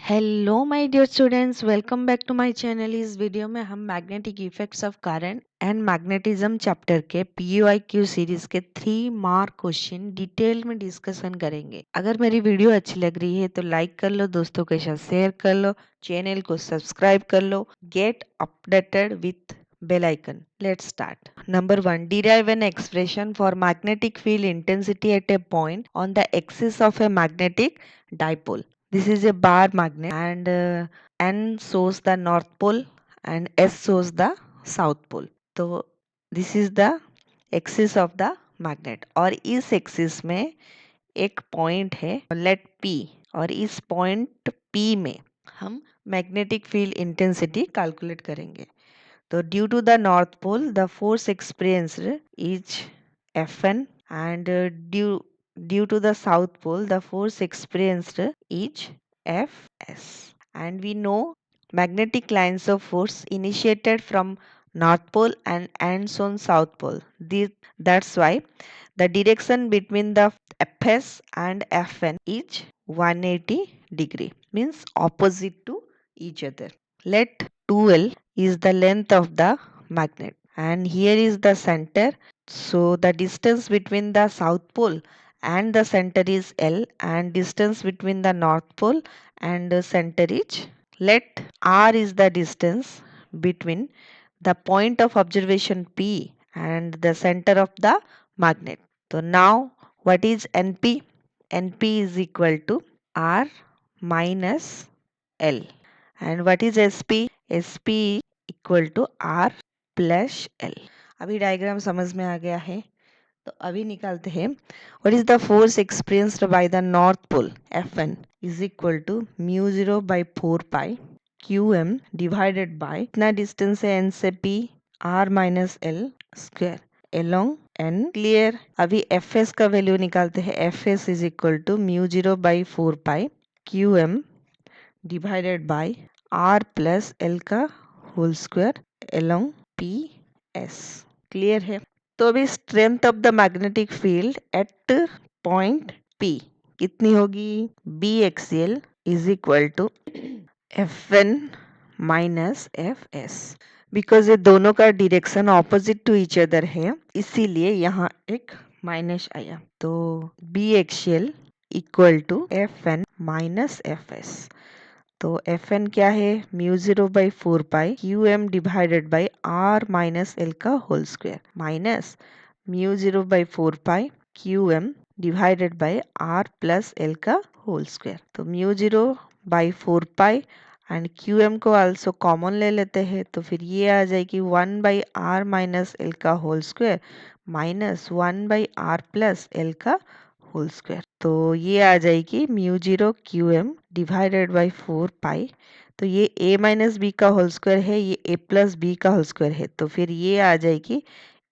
Hello my dear students, welcome back to my channel. इस video में हम magnetic effects of current and magnetism chapter के PYQ series के 3 mark question detail में discussion करेंगे। अगर मेरी वीडियो अच्छी लग रही है तो लाइक कर लो, दोस्तों के साथ शेयर कर लो, चैनल को सब्सक्राइब कर लो, get updated with bell icon. Let's start. Number 1, derive an expression for magnetic field intensity at a point on the axis of a magnetic dipole. This is a bar magnet and N shows the north pole and S shows the south pole. तो this is the axis of the magnet और इस axis में एक point है late P और इस point P में हम मैग्नेटिक फील्ड इंटेंसिटी कैलकुलेट करेंगे। तो due to the north pole the force experienced is Fn and due to the south pole the force experienced is Fs, and we know magnetic lines of force initiated from north pole and ends on south pole. That's why the direction between the Fs and Fn is 180 degree, means opposite to each other. Let 2L is the length of the magnet and here is the center. So the distance between the south pole and the center is L and distance between the north pole and the center is. Let R is the distance between the point of observation P and the center of the magnet. So now what is NP? NP is equal to R minus L. And what is SP? SP equal to R plus L। अभी diagram समझ में आ गया है तो अभी निकालते हैं। What is the force experienced by the north pole Fn is equal to mu 0 by 4 pi QM divided by इतना डिस्टेंस है N से P R minus L square along N। Clear. अभी Fs का वैल्यू निकालते हैं। Fs is equal to mu 0 by 4 pi QM divided by R plus L का whole square along P S. Clear है। तो अभी strength of the magnetic field at point P कितनी होगी? B axial is equal to Fn minus Fs। Because ये दोनों का direction opposite to each other है इसीलिए यहाँ एक माइनस आया। तो B axial equal to Fn minus Fs। तो Fn क्या है? Mu 0 by 4 pi QM divided by R minus L का whole square minus mu 0 by 4 pi QM divided by R plus L का होल स्क्वायर। तो mu 0 by 4 pi and QM को also common ले लेते हैं तो फिर ये आ जाएगी 1 बाई R माइनस L का whole square minus 1 by R plus L का होल स्क्वायर। तो ये आ जाएगी mu 0 QM divided by 4 pi. तो ये a माइनस बी का होल स्क्वायर है, ये a प्लस बी का होल स्क्वायर है तो फिर ये आ जाएगी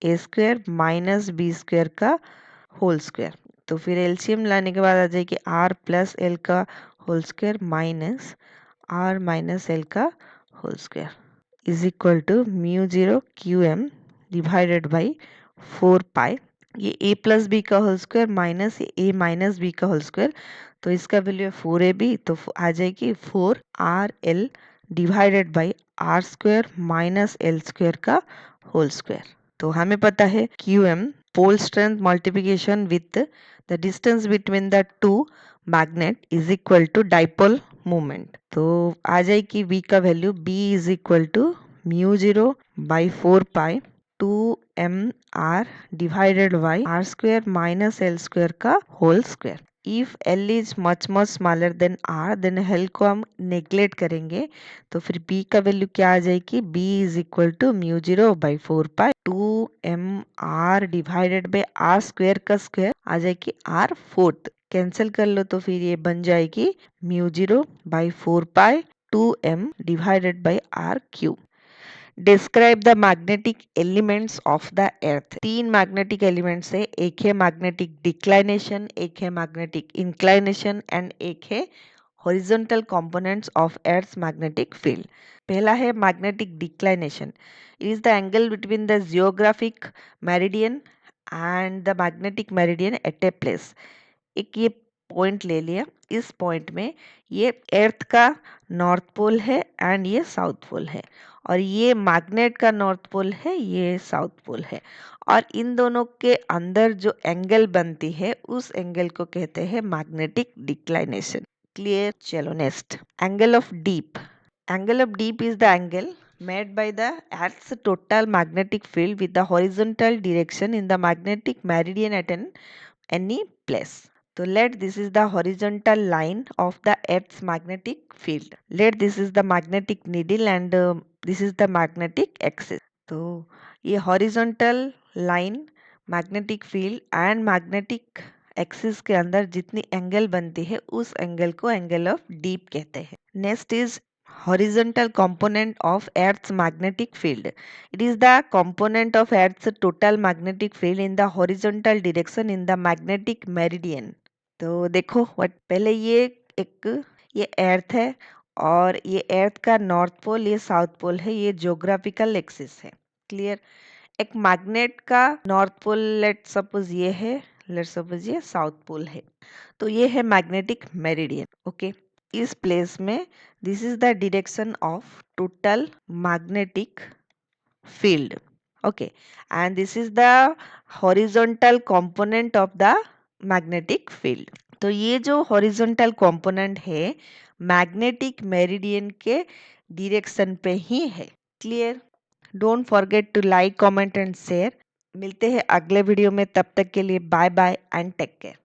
a square minus B square का होल स्क्वायर। तो फिर एलसीएम लाने के बाद आ जाएगी r प्लस एल का whole square minus r minus L का whole square is equal to mu 0 QM divided by 4 pi. ये a प्लस बी का whole square minus a minus B का होल स्क्वायर तो इसका वैल्यू है 4ab तो आ जाएगी 4RL डिवाइडेड by R square minus L square का होल स्क्वायर। तो हमें पता है QM pole strength multiplication with the distance between the two magnet is equal to dipole moment. तो आ जाएगी V का value B is equal to mu 0 by 4 pi 2mr divided by r square minus l square का whole square। If L is much smaller than R then L को हम neglect करेंगे तो फिर B का वैल्यू क्या आ जाएगी? B is equal to mu 0 by 4 pi 2mr divided by r square का स्क्वायर आ जाएगी r फोर्थ। कैंसिल कर लो तो फिर ये बन जाएगी mu 0 by 4 pi 2m divided by r cube. Describe the magnetic elements of the earth. 3 magnetic elements है, एक है मैग्नेटिक डिक्लाइनेशन, एक है मैग्नेटिक इंक्लाइनेशन एंड एक है horizontal components of earth magnetic field. पहला है magnetic declination. It is the angle between the geographic meridian and the magnetic meridian at a place. एक ये पॉइंट ले लिया, इस पॉइंट में ये अर्थ का नॉर्थ पोल है एंड ये साउथ पोल है, और ये मैग्नेट का नॉर्थ पोल है, ये साउथ पोल है, और इन दोनों के अंदर जो एंगल बनती है उस एंगल को कहते हैं मैग्नेटिक डिक्लाइनेशन। क्लियर? चलो next, angle of deep. Angle of deep is the angle made by the Earth's total magnetic field with the horizontal direction in the magnetic meridian at any place. So let this is the horizontal line of the Earth's magnetic field. Let this is the magnetic needle and this is the magnetic axis. तो ये horizontal line magnetic field and magnetic axis के अंदर जितनी angle बनती है उस angle को angle of deep कहते हैं। Next is horizontal component of Earth's magnetic field. It is the component of Earth's total magnetic field in the horizontal direction in the magnetic meridian. तो देखो पहले ये अर्थ है और ये अर्थ का नॉर्थ पोल, ये साउथ पोल है, ये ज्योग्राफिकल एक्सिस है। क्लियर? एक मैग्नेट का नॉर्थ पोल लेट सपोज ये है, लेट सपोज ये साउथ पोल है, तो ये है मैग्नेटिक मेरिडियन। ओके, इस प्लेस में this is the direction of total magnetic field. Okay, and this is the horizontal component of the magnetic field. तो ये जो हॉरिजॉन्टल कंपोनेंट है मैग्नेटिक मेरिडियन के डायरेक्शन पे ही है। Clear? Don't forget to like, comment and share. मिलते हैं अगले वीडियो में, तब तक के लिए bye bye and take care.